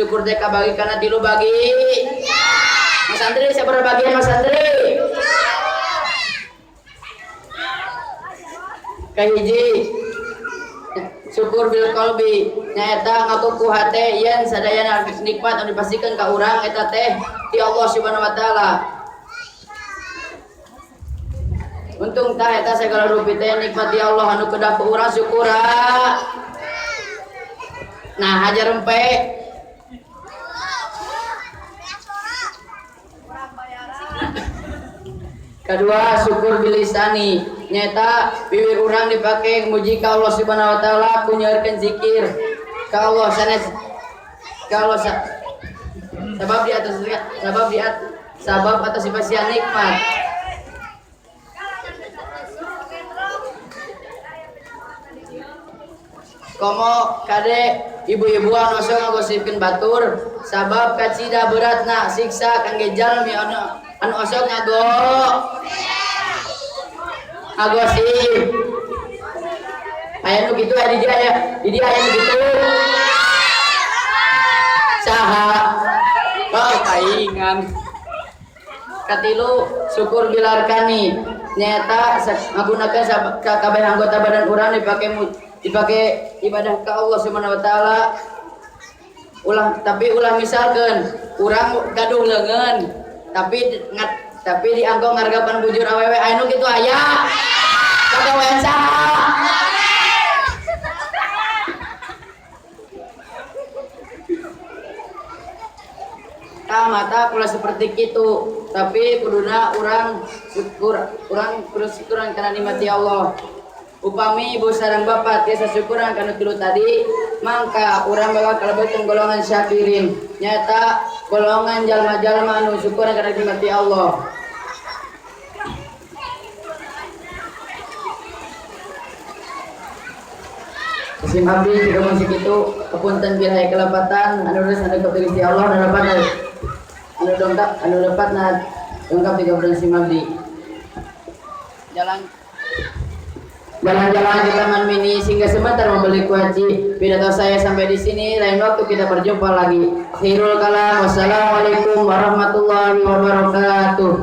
syukur teh kabagi kana 3 bagi. Mas Andri sabar bagian Mas Andri. Kahiji syukur bil qalbi nyaeta ngaku ku hate yen sadayana nikmat anu dipasikeun ka urang eta teh ti Allah Subhanahu wa taala. Untung tah eta segala rupi teh nikmat ti Allah anu kedah ku urang syukura. Nah hajar empe kedua syukur bilisani nyata bibir urang dipake muji ka Allah Subhanahu wa taala ku nyaurkeun zikir ka Allah sanes ka Allah sabab atas sifat nikmat. Komo kade ibu-ibu anu sok ngagosipkeun batur sabab kacida beratna siksa kangge jalmi anu osok ngagosip aya nu kitu aya di dia aya nu kitu saha kaingan katilu syukur bilarkani nyata ngagunakeun kabeh anggota badan urang dipake ibadah ka Allah Subhanahu wa taala. Ulah misalkeun urang gaduh leungeun tapi dianggo ngargapan bujur awewe anu kitu aya kagawean saha mata pula seperti itu tapi kuduna urang kudu syukuran kana nikmati Allah. Upami ibu sareng bapak tiasa syukuran kana tilu tadi mangka urang bawa kalebetkeun golongan syakirin nyata golongan jalma-jalma anu syukuran kana nikmati Allah. Sim abdi juga masih kitu kepunten bilahi kelapatan anu geus anu Gusti Allah anu dongkap 3 sim abdi. Jalan-jalan di Taman Mini sehingga sebentar membeli kuaci. Pidato saya sampai di sini, lain waktu kita berjumpa lagi. Akhirul kalam, wassalamualaikum warahmatullahi wabarakatuh.